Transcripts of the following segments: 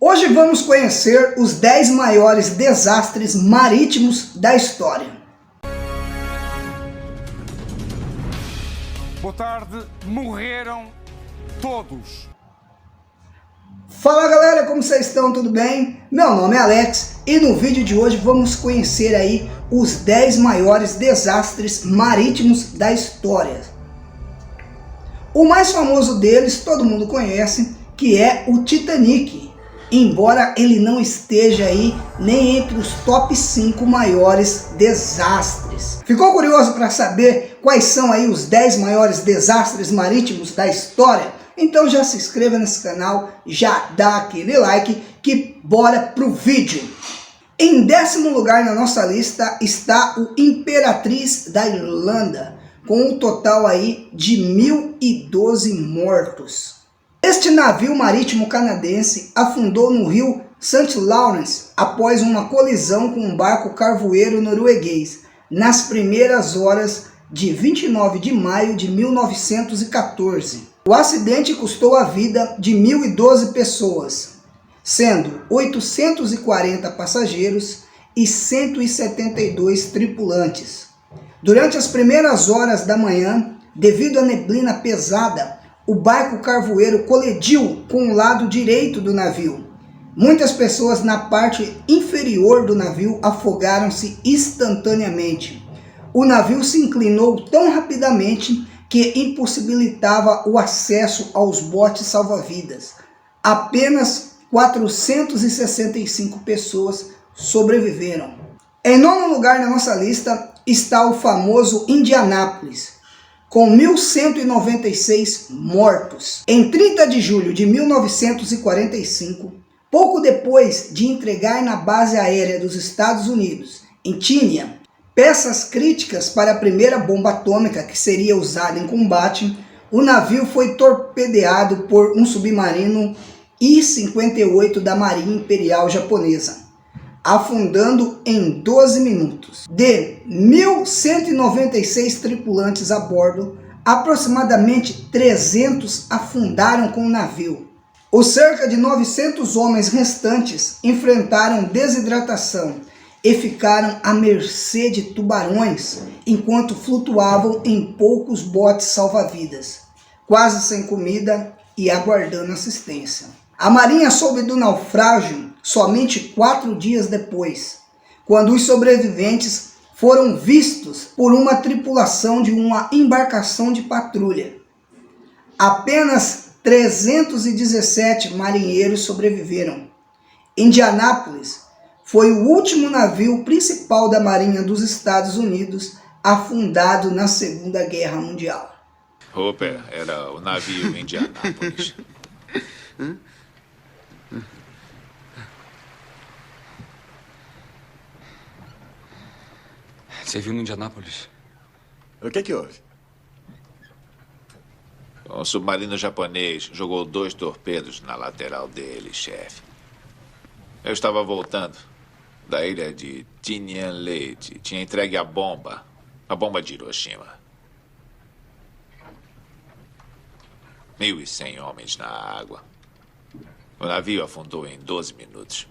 Hoje vamos conhecer os 10 maiores desastres marítimos da história. Boa tarde, morreram todos. Fala galera, como vocês estão? Tudo bem? Meu nome é Alex e no vídeo de hoje vamos conhecer aí os 10 maiores desastres marítimos da história. O mais famoso deles todo mundo conhece, que é o Titanic, embora ele não esteja aí nem entre os top 5 maiores desastres. Ficou curioso para saber quais são aí os 10 maiores desastres marítimos da história? Então já se inscreva nesse canal, já dá aquele like que bora pro vídeo. Em 10º lugar na nossa lista está o Imperatriz da Irlanda, com um total aí de 1.012 mortos. Este navio marítimo canadense afundou no rio St. Lawrence após uma colisão com um barco carvoeiro norueguês, nas primeiras horas de 29 de maio de 1914. O acidente custou a vida de 1.012 pessoas, sendo 840 passageiros e 172 tripulantes. Durante as primeiras horas da manhã, devido à neblina pesada, o barco carvoeiro colidiu com o lado direito do navio. Muitas pessoas na parte inferior do navio afogaram-se instantaneamente. O navio se inclinou tão rapidamente que impossibilitava o acesso aos botes salva-vidas. Apenas 465 pessoas sobreviveram. Em 9º lugar na nossa lista está o famoso Indianápolis, com 1.196 mortos. Em 30 de julho de 1945, pouco depois de entregar na base aérea dos Estados Unidos, em Tinian, peças críticas para a primeira bomba atômica que seria usada em combate, o navio foi torpedeado por um submarino I-58 da Marinha Imperial Japonesa, afundando em 12 minutos. De 1.196 tripulantes a bordo, aproximadamente 300 afundaram com o navio. Os cerca de 900 homens restantes enfrentaram desidratação e ficaram à mercê de tubarões enquanto flutuavam em poucos botes salva-vidas, quase sem comida e aguardando assistência. A Marinha soube do naufrágio somente 4 dias depois, quando os sobreviventes foram vistos por uma tripulação de uma embarcação de patrulha. Apenas 317 marinheiros sobreviveram. Indianápolis foi o último navio principal da Marinha dos Estados Unidos afundado na Segunda Guerra Mundial. Hooper era o navio Indianápolis. Você viu no Indianápolis? O que houve? Um submarino japonês jogou 2 torpedos na lateral dele, chefe. Eu estava voltando da ilha de Tinian Lake. Tinha entregue a bomba de Hiroshima. 1.100 homens na água. O navio afundou em 12 minutos.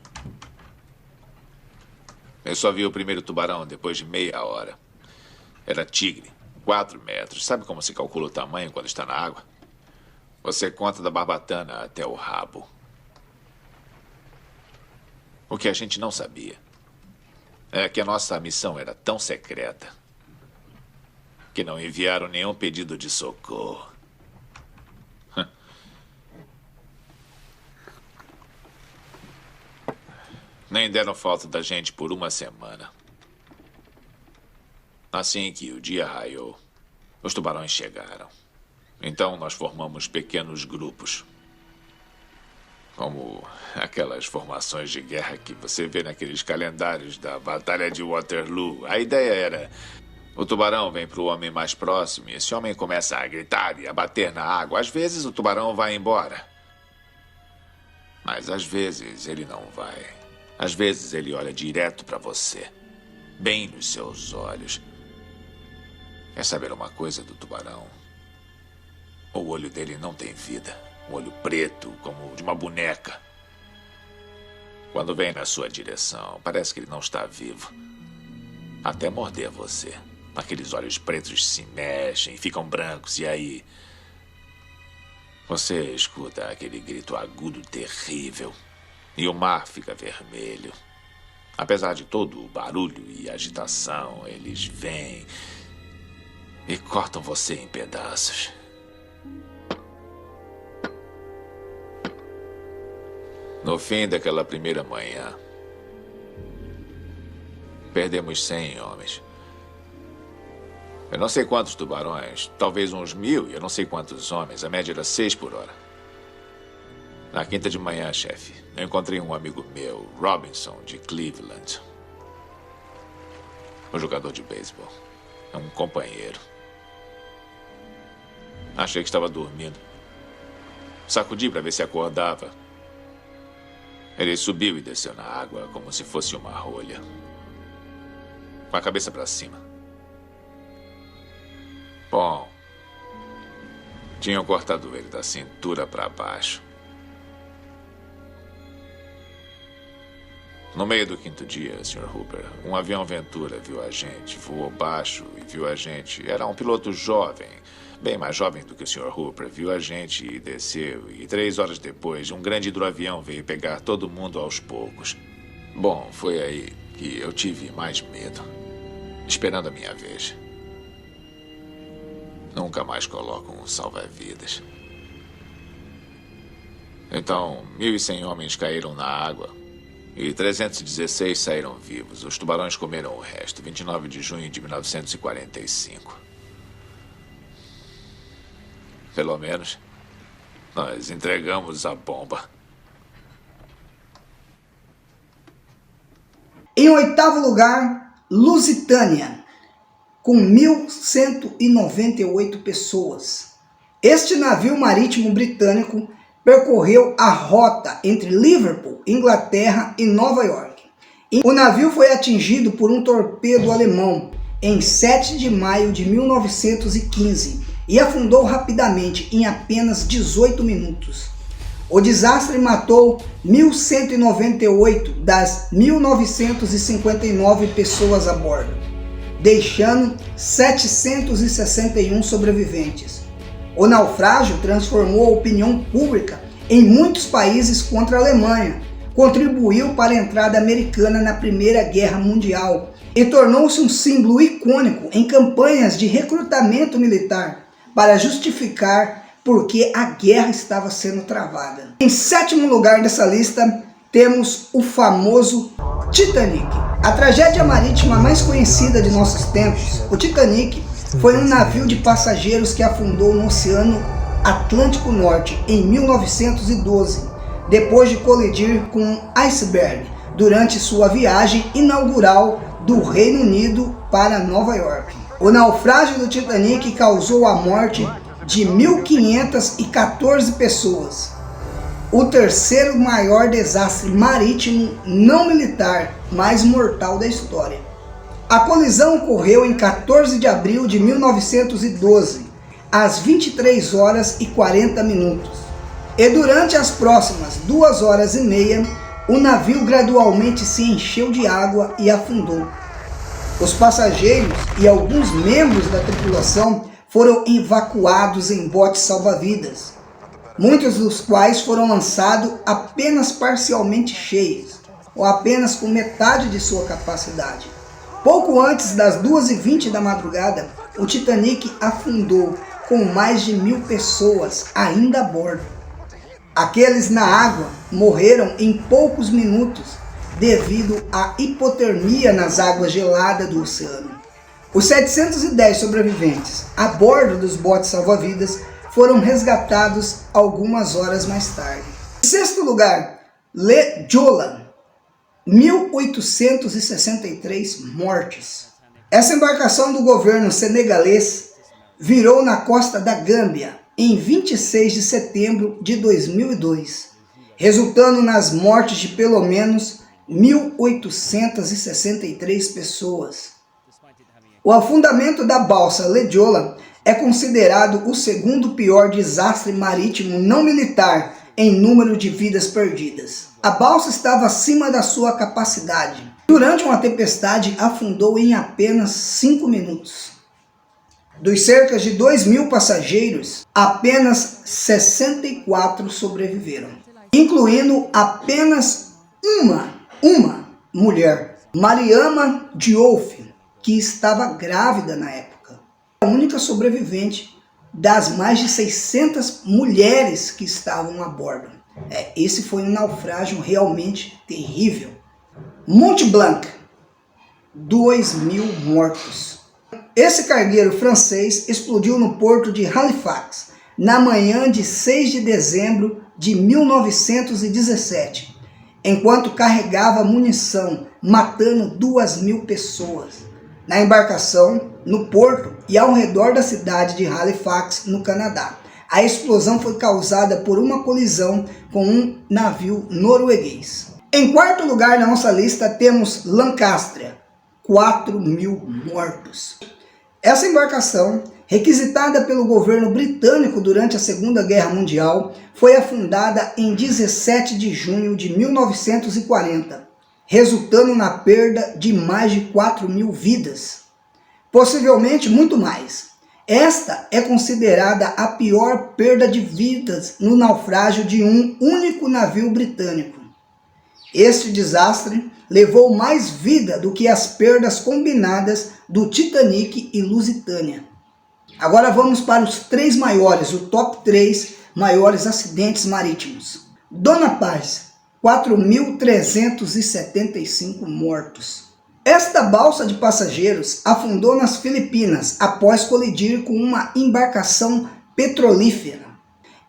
Eu só vi o primeiro tubarão depois de meia hora. Era tigre, 4 metros. Sabe como se calcula o tamanho quando está na água? Você conta da barbatana até o rabo. O que a gente não sabia é que a nossa missão era tão secreta que não enviaram nenhum pedido de socorro. Nem deram falta da gente por uma semana. Assim que o dia raiou, os tubarões chegaram. Então nós formamos pequenos grupos. Como aquelas formações de guerra que você vê naqueles calendários da Batalha de Waterloo. A ideia era: o tubarão vem para o homem mais próximo e esse homem começa a gritar e a bater na água. Às vezes o tubarão vai embora. Mas às vezes ele não vai. Às vezes ele olha direto para você, bem nos seus olhos. Quer saber uma coisa do tubarão? O olho dele não tem vida. Um olho preto, como o de uma boneca. Quando vem na sua direção, parece que ele não está vivo. Até morder você. Aqueles olhos pretos se mexem, ficam brancos, e aí... você escuta aquele grito agudo terrível. E o mar fica vermelho. Apesar de todo o barulho e agitação, eles vêm e cortam você em pedaços. No fim daquela primeira manhã, perdemos 100 homens. Eu não sei quantos tubarões, talvez uns 1000, e eu não sei quantos homens. A média era 6 por hora. Na quinta de manhã, chefe, eu encontrei um amigo meu, Robinson, de Cleveland. Um jogador de beisebol. É um companheiro. Achei que estava dormindo. Sacudi para ver se acordava. Ele subiu e desceu na água como se fosse uma rolha. Com a cabeça para cima. Bom, tinham cortado ele da cintura para baixo. No meio do quinto dia, Sr. Hooper, um avião Ventura viu a gente, voou baixo e viu a gente. Era um piloto jovem, bem mais jovem do que o Sr. Hooper, viu a gente e desceu. E 3 horas depois, um grande hidroavião veio pegar todo mundo aos poucos. Bom, foi aí que eu tive mais medo, esperando a minha vez. Nunca mais coloco um salva-vidas. Então, 1.100 homens caíram na água e 316 saíram vivos. Os tubarões comeram o resto. 29 de junho de 1945. Pelo menos, nós entregamos a bomba. Em oitavo lugar, Lusitânia, com 1.198 pessoas. Este navio marítimo britânico percorreu a rota entre Liverpool, Inglaterra e Nova York. O navio foi atingido por um torpedo alemão em 7 de maio de 1915 e afundou rapidamente em apenas 18 minutos. O desastre matou 1.198 das 1.959 pessoas a bordo, deixando 761 sobreviventes. O naufrágio transformou a opinião pública em muitos países contra a Alemanha, contribuiu para a entrada americana na Primeira Guerra Mundial e tornou-se um símbolo icônico em campanhas de recrutamento militar para justificar porque a guerra estava sendo travada. Em sétimo lugar dessa lista temos o famoso Titanic. A tragédia marítima mais conhecida de nossos tempos, o Titanic, foi um navio de passageiros que afundou no Oceano Atlântico Norte em 1912, depois de colidir com um iceberg durante sua viagem inaugural do Reino Unido para Nova York. O naufrágio do Titanic causou a morte de 1.514 pessoas. O terceiro maior desastre marítimo não militar mais mortal da história. A colisão ocorreu em 14 de abril de 1912, às 23 horas e 40 minutos. E durante as próximas 2 horas e meia, o navio gradualmente se encheu de água e afundou. Os passageiros e alguns membros da tripulação foram evacuados em botes salva-vidas, muitos dos quais foram lançados apenas parcialmente cheios, ou apenas com metade de sua capacidade. Pouco antes das 2h20 da madrugada, o Titanic afundou com mais de 1.000 pessoas ainda a bordo. Aqueles na água morreram em poucos minutos devido à hipotermia nas águas geladas do oceano. Os 710 sobreviventes a bordo dos botes salva-vidas foram resgatados algumas horas mais tarde. Em sexto lugar, Le Jolin, 1.863 mortes. Essa embarcação do governo senegalês virou na costa da Gâmbia em 26 de setembro de 2002, resultando nas mortes de pelo menos 1.863 pessoas. O afundamento da balsa Le Jolin é considerado o segundo pior desastre marítimo não militar em número de vidas perdidas. A balsa estava acima da sua capacidade. Durante uma tempestade, afundou em apenas 5 minutos. Dos cerca de 2.000 passageiros, apenas 64 sobreviveram, incluindo apenas uma mulher, Mariama Diouf, que estava grávida na época. A única sobrevivente das mais de 600 mulheres que estavam a bordo. Esse foi um naufrágio realmente terrível. Mont Blanc, 2.000 mortos. Esse cargueiro francês explodiu no porto de Halifax na manhã de 6 de dezembro de 1917, enquanto carregava munição, matando 2.000 pessoas. Na embarcação, no porto e ao redor da cidade de Halifax, no Canadá. A explosão foi causada por uma colisão com um navio norueguês. Em quarto lugar na nossa lista temos Lancaster, 4.000 mortos. Essa embarcação, requisitada pelo governo britânico durante a Segunda Guerra Mundial, foi afundada em 17 de junho de 1940, resultando na perda de mais de 4.000 vidas. Possivelmente muito mais. Esta é considerada a pior perda de vidas no naufrágio de um único navio britânico. Este desastre levou mais vida do que as perdas combinadas do Titanic e Lusitânia. Agora vamos para os 3 maiores, o top 3 maiores acidentes marítimos. Dona Paz, 4.375 mortos. Esta balsa de passageiros afundou nas Filipinas após colidir com uma embarcação petrolífera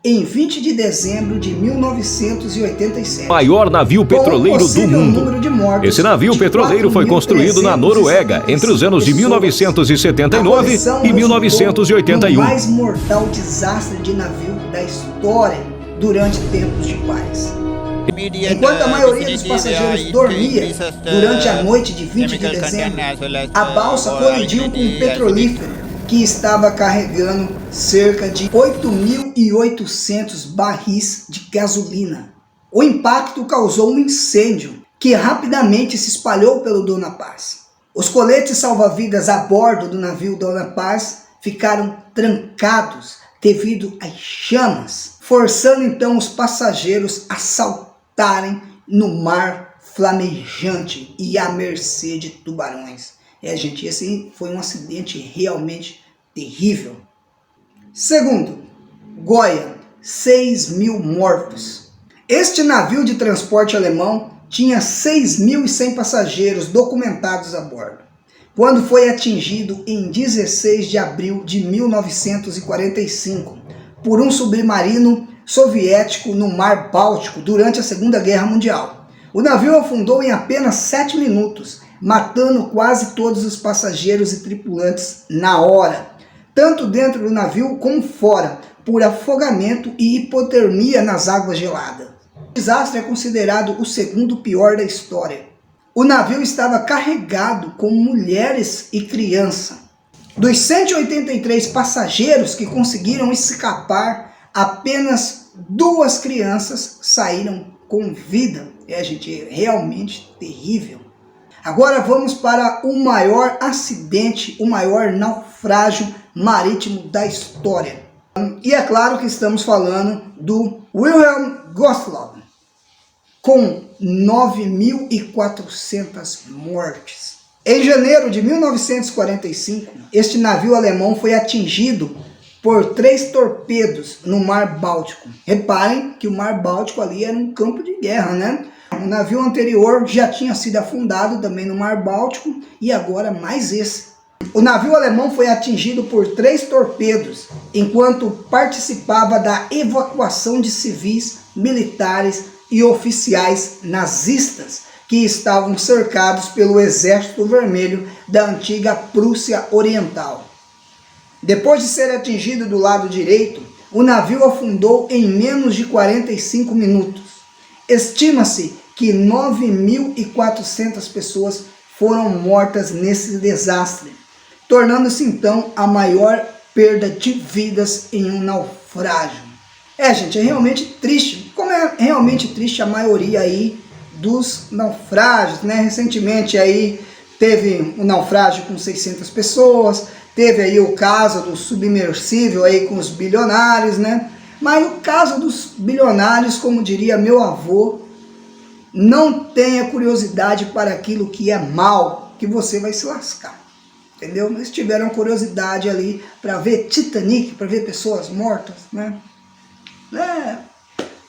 em 20 de dezembro de 1987. Maior navio petroleiro do mundo. Esse navio petroleiro foi construído na Noruega entre os anos de 1979 e 1981. O mais mortal desastre de navio da história durante tempos de paz. Enquanto a maioria dos passageiros dormia durante a noite de 20 de dezembro, a balsa colidiu com um petrolífero que estava carregando cerca de 8.800 barris de gasolina. O impacto causou um incêndio que rapidamente se espalhou pelo Dona Paz. Os coletes salva-vidas a bordo do navio Dona Paz ficaram trancados devido às chamas, forçando então os passageiros a saltarem no mar flamejante e à mercê de tubarões. Gente, esse foi um acidente realmente terrível. Segundo, Goya, 6.000 mortos. Este navio de transporte alemão tinha 6.100 passageiros documentados a bordo, quando foi atingido em 16 de abril de 1945 por um submarino soviético no Mar Báltico durante a Segunda Guerra Mundial. O navio afundou em apenas 7 minutos, matando quase todos os passageiros e tripulantes na hora, tanto dentro do navio como fora, por afogamento e hipotermia nas águas geladas. O desastre é considerado o segundo pior da história. O navio estava carregado com mulheres e crianças. Dos 183 passageiros que conseguiram escapar, apenas 2 crianças saíram com vida. Gente, é realmente terrível. Agora vamos para o maior acidente, o maior naufrágio marítimo da história. E é claro que estamos falando do Wilhelm Gustloff, com 9.400 mortes. Em janeiro de 1945, este navio alemão foi atingido por 3 torpedos no Mar Báltico. Reparem que o Mar Báltico ali era um campo de guerra, né? O navio anterior já tinha sido afundado também no Mar Báltico e agora mais esse. O navio alemão foi atingido por 3 torpedos enquanto participava da evacuação de civis, militares e oficiais nazistas que estavam cercados pelo Exército Vermelho da antiga Prússia Oriental. Depois de ser atingido do lado direito, o navio afundou em menos de 45 minutos. Estima-se que 9.400 pessoas foram mortas nesse desastre, tornando-se então a maior perda de vidas em um naufrágio. Gente, é realmente triste como é realmente triste a maioria aí dos naufrágios, né? Recentemente aí teve um naufrágio com 600 pessoas, teve aí o caso do submersível aí com os bilionários, né? Mas o caso dos bilionários, como diria meu avô, não tenha curiosidade para aquilo que é mal, que você vai se lascar. Entendeu? Eles tiveram curiosidade ali para ver Titanic, para ver pessoas mortas, né?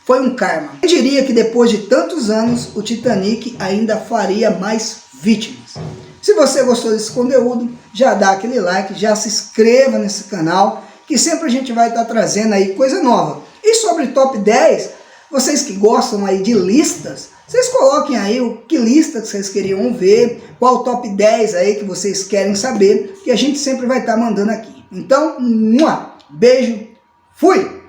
Foi um karma. Eu diria que depois de tantos anos, o Titanic ainda faria mais vítimas. Se você gostou desse conteúdo, já dá aquele like, já se inscreva nesse canal, que sempre a gente vai estar trazendo aí coisa nova. E sobre top 10, vocês que gostam aí de listas, vocês coloquem aí o que lista que vocês queriam ver, qual o top 10 aí que vocês querem saber, que a gente sempre vai estar mandando aqui. Então, beijo, fui!